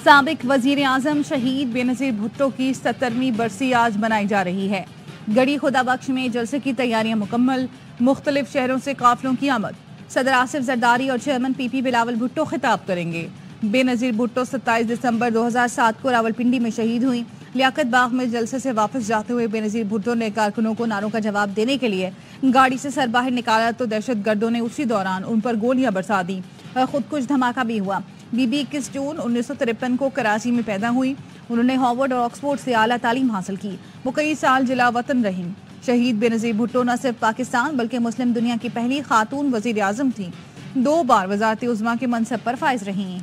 साबिक वजीर आजम शहीद बेनजीर भुट्टो की 70वीं बरसी आज मनाई जा रही है। गढ़ी खुदाबख्श में जलसे की तैयारियां मुकम्मल। मुख्तलिफ शहरों से काफिलों की आमद। सदर आसिफ जरदारी और चेयरमैन पीपी बिलावल भुट्टो खिताब करेंगे। बेनजीर भुट्टो 27 दिसंबर 2007 को रावलपिंडी में शहीद हुई। लियाकत बाग में जलसे से वापस जाते हुए बेनजीर भुट्टो ने कारकुनों को नारों का जवाब देने के लिए गाड़ी से सर बाहर निकाला तो दहशतगर्दों ने उसी दौरान उन पर गोलियां बरसा दी। खुदकुश धमाका भी हुआ। बीबी 21 जून 1953 को कराची में पैदा हुई। उन्होंने हार्वर्ड और ऑक्सफोर्ड से आला तालीम हासिल की। वो कई साल जिला वतन रहीं। शहीद बेनजीर भुट्टो न सिर्फ पाकिस्तान बल्कि मुस्लिम दुनिया की पहली खातून वजीर आजम थी। 2 बार वजारत उज़्मा के मनसब पर फाइज रहीं।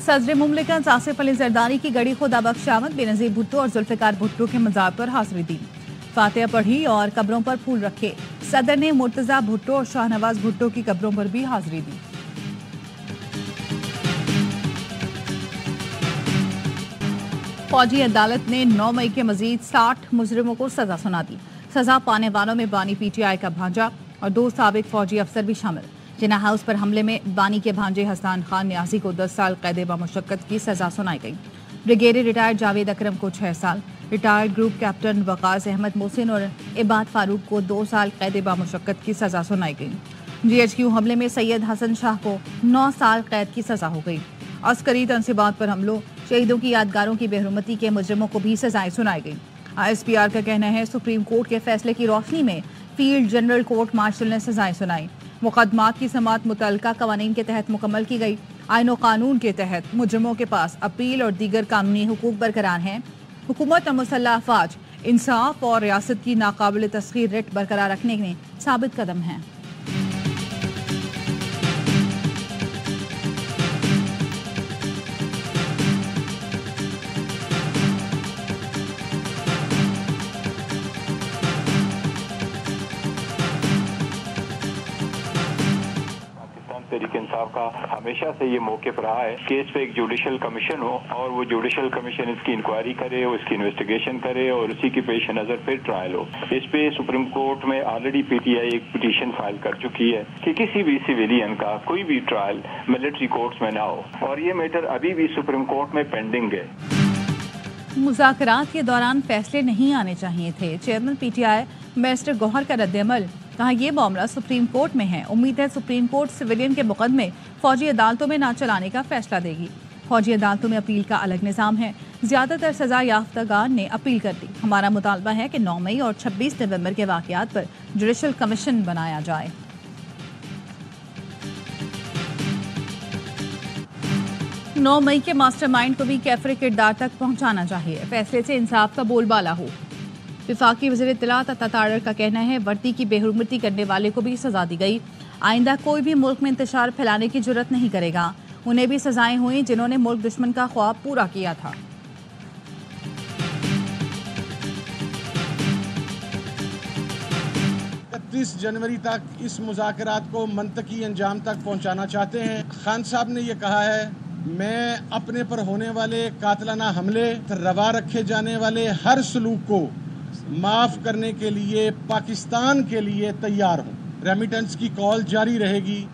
सदर मुमलिकत आसिफ अली जरदारी की गढ़ी खुदाबख्श आमद। बेनजीर भुट्टो और जुल्फिकार भुट्टो के मज़ार पर हाज़िरी दी, फातिहा पढ़ी और कब्रों पर फूल रखे। सदर ने मुर्तजा भुट्टो और शाहनवाज भुट्टो की कब्रों पर भी हाज़िरी दी। फौजी अदालत ने 9 मई के मजीद 60 मुजरिमों को सजा सुना दी। सजा पाने वालों में बानी PTI का भांजा और 2 साबिक फौजी अफसर भी शामिल। जिना हाउस पर हमले में बानी के भांजे हसन खान न्याजी को 10 साल कैद बामुशक्कत की सजा सुनाई गई। ब्रिगेडियर रिटायर्ड जावेद अकरम को 6 साल, retired group captain Waqas Ahmed Mohsin और इबाद फारूक को 2 साल कैद बामुशक्कत की सजा सुनाई गई। GHQ हमले में सैयद हसन शाह को 9 साल कैद की सजा हो गई। अस्करी तनसीबात पर हमलों, शहीदों की यादगारों की बेहरमती के मुजरिमों को भी सजाएं सुनाई गई। ISPR का कहना है सुप्रीम कोर्ट के फैसले की रोशनी में फील्ड जनरल कोर्ट मार्शल ने सजाएं सुनाई। मुकदमात की समात मुतल्लका कवानीन के तहत मुकम्मल की गई। आईन और कानून के तहत मुजरिमों के पास अपील और दीगर कानूनी हुकूक बरकरार हैं। हुकूमत और मुसल्लह अफवाज इंसाफ और रियासत की नाकाबिल तस्खीर रिट बरकरार रखने में साबित कदम हैं। तहरीक इंसाफ का हमेशा से ये मौक़िफ़ रहा है केस पे एक जुडिशल कमीशन हो और वो जुडिशल कमीशन इसकी इंक्वायरी करे, उसकी इन्वेस्टिगेशन करे और उसी की पेश नज़र फिर ट्रायल हो। इस पे सुप्रीम कोर्ट में ऑलरेडी PTI एक पिटीशन फाइल कर चुकी है कि किसी भी सिविलियन का कोई भी ट्रायल मिलिट्री कोर्ट्स में ना हो और ये मैटर अभी भी सुप्रीम कोर्ट में पेंडिंग है। मुज़ाकरात के दौरान फैसले नहीं आने चाहिए थे। चेयरमैन PTI बैरिस्टर गौहर का रद्द-ए-अमल। कहा यह मामला सुप्रीम कोर्ट में है। उम्मीद है सुप्रीम कोर्ट सिविलियन के मुकदमे फौजी अदालतों में ना चलाने का फैसला देगी। फौजी अदालतों में अपील का अलग निज़ाम है। ज्यादातर सजा याफ्तागान ने अपील कर दी। हमारा मुतालबा है कि 9 मई और 26 नवंबर के वाक़यात पर जुडिशल कमीशन बनाया जाए। 9 मई के मास्टरमाइंड को भी कैफरे किरदार तक पहुंचाना चाहिए। फैसले से इंसाफ का बोलबाला हो। विफाकी वज़ीर इत्तलात ताताड़र का कहना है वर्दी की बेहुरमती करने वाले को भी सजा दी गई। आइंदा कोई भी मुल्क में इंतशार फैलाने की जुर्रत नहीं करेगा। उन्हें भी सजाएं हुई जिन्होंने मुल्क दुश्मन का ख्वाब पूरा किया था। जनवरी तक इस मुज़ाकरात को मंतकी अंजाम तक पहुंचाना चाहते हैं। खान साहब ने यह कहा है मैं अपने पर होने वाले कातलाना हमले, रवा रखे जाने वाले हर सलूक को माफ करने के लिए पाकिस्तान के लिए तैयार हूं। रेमिटेंस की कॉल जारी रहेगी।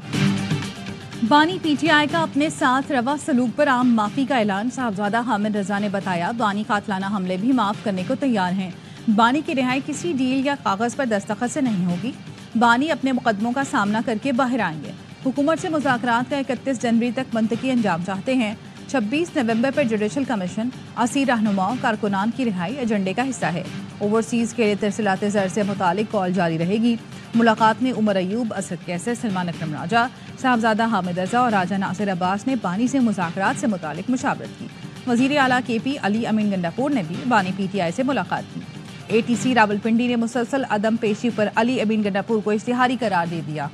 बानी PTI का अपने साथ रवा सलूक पर आम माफी का ऐलान। साहबजादा हामिद रजा ने बताया बानी कातलाना हमले भी माफ करने को तैयार हैं। बानी की रिहाई किसी डील या कागज पर दस्तखत से नहीं होगी। बानी अपने मुकदमों का सामना करके बाहर आएंगे। हुकूमत से मुज़ाकरात का 31 जनवरी तक मंतकी अंजाम चाहते हैं। 26 नवंबर पर जुडिशल कमीशन असीर रहनुमाओं कारकुनान की रिहाई एजेंडे का हिस्सा है। ओवरसीज के लिए तरसीलात ज़र से मुतालिक कॉल जारी रहेगी। मुलाकात में उमर अयूब, असद कैसर, सलमान अकरम राजा, साहबजादा हामिद रजा और राजा नासिर अब्बास ने बानी से मुज़ाकरात से मुतालिक मुशावरत की। वज़ीर आला KP अली अमीन गंडापुर ने भी बानी PTI से मुलाकात की। ATC रावलपिंडी ने मुसलसल अदम पेशी पर अली अमीन गंडापुर को इश्तिहारी करार दे दिया।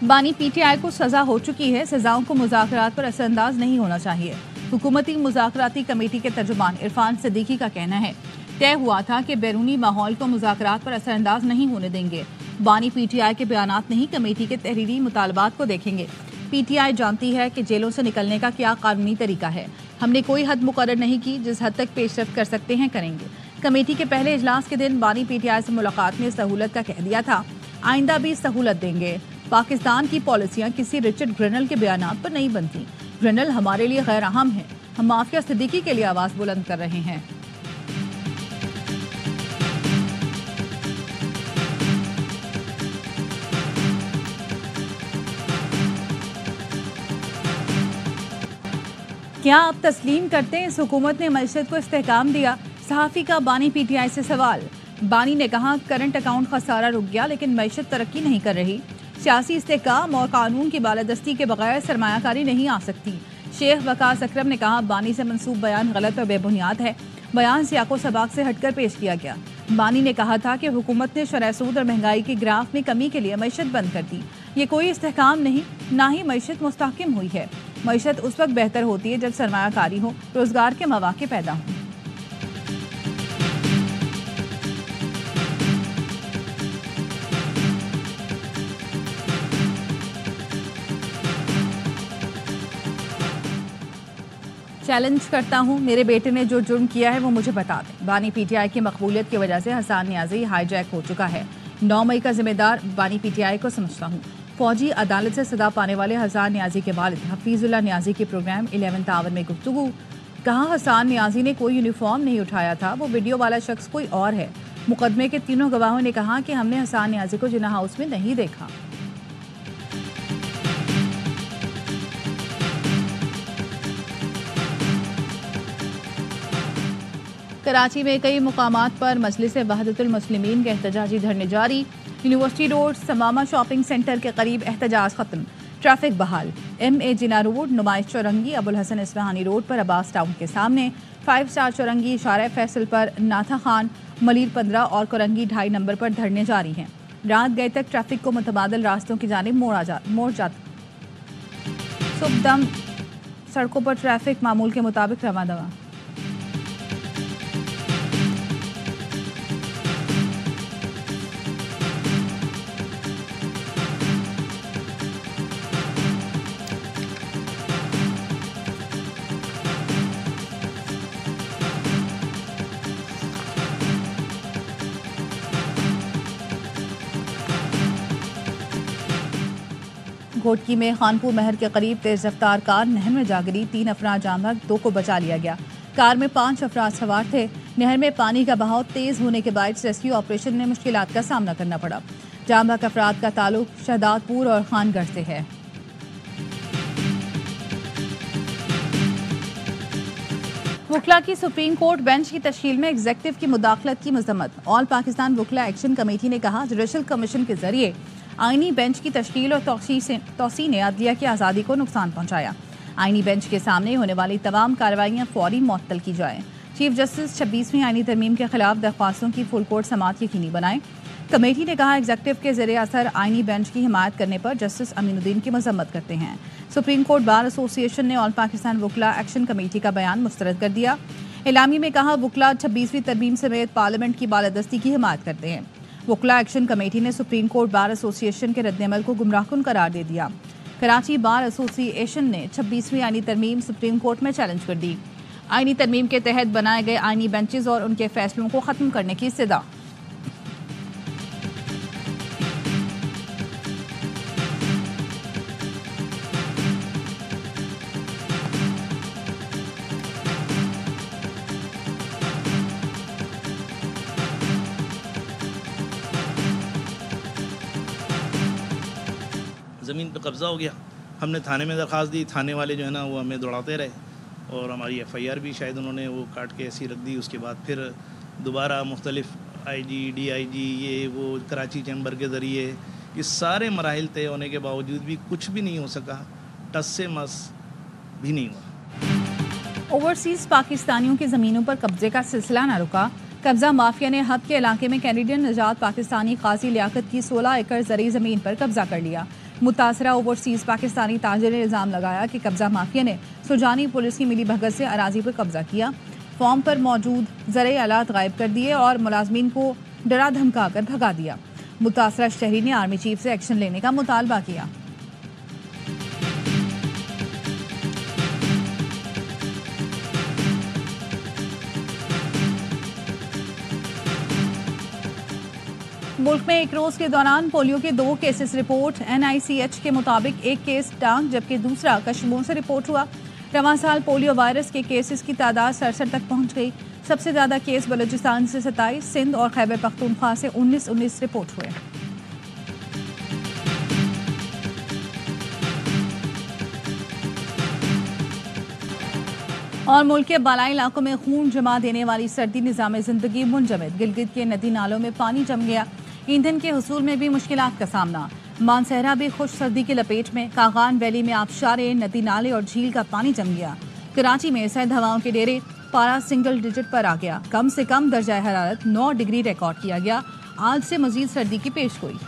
बानी पीटीआई को सजा हो चुकी है, सजाओं को मुज़ाकरात पर असरअंदाज नहीं होना चाहिए। हुकूमती मुज़ाकराती कमेटी के तर्जुमान इरफान सिद्दीकी का कहना है, तय हुआ था कि बैरूनी माहौल को मुज़ाकरात पर असरअंदाज नहीं होने देंगे। बानी पीटीआई के बयानात नहीं, कमेटी के तहरीरी मुतालबात को देखेंगे। पीटीआई जानती है कि जेलों से निकलने का क्या कानूनी तरीका है। हमने कोई हद मुकर्रर नहीं की, जिस हद तक पेशरफ्त कर सकते हैं करेंगे। कमेटी के पहले इजलास के दिन बानी पीटीआई से मुलाकात में सहूलत का कह दिया था, आइंदा भी सहूलत देंगे। पाकिस्तान की पॉलिसियां किसी रिचर्ड ग्रेनल के बयानात पर नहीं बनती। ग्रेनल हमारे लिए गैर अहम है, हम माफिया सिद्दीकी के लिए आवाज बुलंद कर रहे हैं। क्या आप तस्लीम करते हैं इस हुकूमत ने मईशत को इस्तेहकाम दिया? सहाफ़ी का बानी पीटीआई से सवाल। बानी ने कहा, करंट अकाउंट खसारा रुक गया लेकिन मईशत तरक्की नहीं कर रही। सियासी इस्तेहकाम और कानून की बालादस्ती के बगैर सरमायाकारी नहीं आ सकती। शेख वकास अकरम ने कहा, बानी से मंसूब बयान गलत और बेबुनियाद है। बयान सियाको सबाक से हटकर पेश किया गया। बानी ने कहा था कि हुकूमत ने शरह सूद और महंगाई के ग्राफ में कमी के लिए मईशत बंद कर दी। ये कोई इस्तेहकाम नहीं, ना ही मईशत मुस्तहकम हुई है। मईशत उस वक्त बेहतर होती है जब सरमायाकारी हो, रोजगार के मौके पैदा हों। चैलेंज करता हूं, मेरे बेटे ने जो जुर्म किया है वो मुझे बता दें। बानी पीटीआई की मकबूलियत की वजह से हसान नियाजी हाईजैक हो चुका है। 9 मई का जिम्मेदार बानी पीटीआई को समझता हूं। फौजी अदालत से सजा पाने वाले हसान नियाजी के वालिद हफीजुल्लाह नियाजी के प्रोग्राम 11th आवर में गुफ्तगू। कहा, हसान नियाजी ने कोई यूनिफॉर्म नहीं उठाया था, वो वीडियो वाला शख्स कोई और है। मुकदमे के तीनों गवाहों ने कहा कि हमने हसान नियाजी को जिन्ना हाउस में नहीं देखा। कराची में कई मुकामात पर मजलिस वहदतुल मुस्लिमीन के एहतजाजी धरने जारी। यूनिवर्सिटी रोड समामा शॉपिंग सेंटर के करीब एहतजाज खत्म, ट्रैफिक बहाल। MA जिना रोड, नुमाइश चौरंगी, अबुल हसन इस्फहानी रोड पर अब्बास टाउन के सामने, 5 स्टार चौरंगी, इशारा फैसल पर नाथा खान, मलिर 15 और कोरंगी 2.5 नंबर पर धरने जारी हैं। रात गए तक ट्रैफिक को मुतबादिल रास्तों की जानिब मोड़ जाता। सुबदम सड़कों पर ट्रैफिक मामूल के मुताबिक रवा दवा। घोटकी में खानपुर महर के करीब तेज रफ्तार कार नहर में जा गिरी, 3 अफराद जान बहक, 2 को बचा लिया गया। कार में 5 अफराद सवार थे। नहर में पानी का बहाव तेज होने के बाद रेस्क्यू ऑपरेशन में मुश्किलात का सामना करना पड़ा। जान बहक अफराद का ताल्लुक शहदादपुर और खानगढ़ से है। वकला की सुप्रीम कोर्ट बेंच की तश्कील में एग्जेक्टिव की मुदाखलत की मजम्मत। ऑल पाकिस्तान वकला एक्शन कमेटी ने कहा, जुडिशल कमीशन के जरिए आईनी बेंच की तश्कील और तौसीन ने अदलिया की आज़ादी को नुकसान पहुंचाया। आईनी बेंच के सामने होने वाली तमाम कार्रवाइयां फौरी मुअत्तल की जाएं। चीफ जस्टिस 26वीं आईनी तरमीम के खिलाफ दरख्वास्तों की फुल कोर्ट समाअत यकीनी बनाएं। कमेटी ने कहा, एग्जेक्टिव के ज़रिए असर आईनी बेंच की हिमायत करने पर जस्टिस अमीनुद्दीन की मजम्मत करते हैं। सुप्रीम कोर्ट बार एसोसिएशन ने ऑल पाकिस्तान वकला एक्शन कमेटी का बयान मुस्तरद कर दिया। एलामी में कहा, वकला 26वीं तरमीम समेत पार्लियामेंट की बालादस्ती की हिमायत करते हैं। वकला एक्शन कमेटी ने सुप्रीम कोर्ट बार एसोसिएशन के रद्दअमल को गुमराहकुन करार दे दिया। कराची बार एसोसिएशन ने 26वीं आईनी तरमीम सुप्रीम कोर्ट में चैलेंज कर दी। आईनी तरमीम के तहत बनाए गए आईनी बेंचेस और उनके फैसलों को खत्म करने की इस्तदा। ज़मीन पे कब्ज़ा हो गया। हमने थाने में दरख्वास्त दी, थाने वाले जो है ना वो हमें दौड़ाते रहे और हमारी FIR भी शायद उन्होंने वो काट के ऐसी रख दी। उसके बाद फिर दोबारा मुख्तलिफ IG DIG ये वो कराची चैम्बर के ज़रिए ये सारे मराहिल तय होने के बावजूद भी कुछ भी नहीं हो सका, टस से मस भी नहीं हुआ। ओवरसीज़ पाकिस्तानियों की ज़मीनों पर कब्जे का सिलसिला न रुका। कब्जा माफिया ने हब के इलाके में कैनेडियन निजात पाकिस्तानी काजी लियाकत की 16 एकड़ ज़री ज़मीन पर कब्जा कर लिया। मुतासरा ओवरसीज पाकिस्तानी ताजिर ने इल्जाम लगाया कि कब्जा माफिया ने सुजानी पुलिस की मिलीभगत से अराजी पर कब्जा किया, फॉर्म पर मौजूद ज़रूरी आलात गायब कर दिए और मुलाजमीन को डरा धमका कर भगा दिया। मुतासरा शहरी ने आर्मी चीफ से एक्शन लेने का मुतालबा किया। मुल्क में एक रोज के दौरान पोलियो के 2 केसेस रिपोर्ट। NICH के मुताबिक एक केस टांग जबकि दूसरा कश्मीर से रिपोर्ट हुआ। रवां साल पोलियो वायरस के केसेस की तादाद 67 तक पहुंच गई। सबसे ज्यादा केस बलूचिस्तान से 27, सिंध और खैबर पख्तूनख्वा से 19 रिपोर्ट हुए। और मुल्क के बालाई इलाकों में खून जमा देने वाली सर्दी निज़ाम जिंदगी मुंजमद। गिलगित के नदी नालों में पानी जम गया। ईंधन के हुसूल में भी मुश्किलात का सामना। मानसहरा भी खुश सर्दी की लपेट में। कागान वैली में आबशारे, नदी नाले और झील का पानी जम गया। कराची में सर्द हवाओं के डेरे, पारा सिंगल डिजिट पर आ गया। कम से कम दर्जा हरारत 9 डिग्री रिकॉर्ड किया गया। आज से मजीद सर्दी की पेशगोई।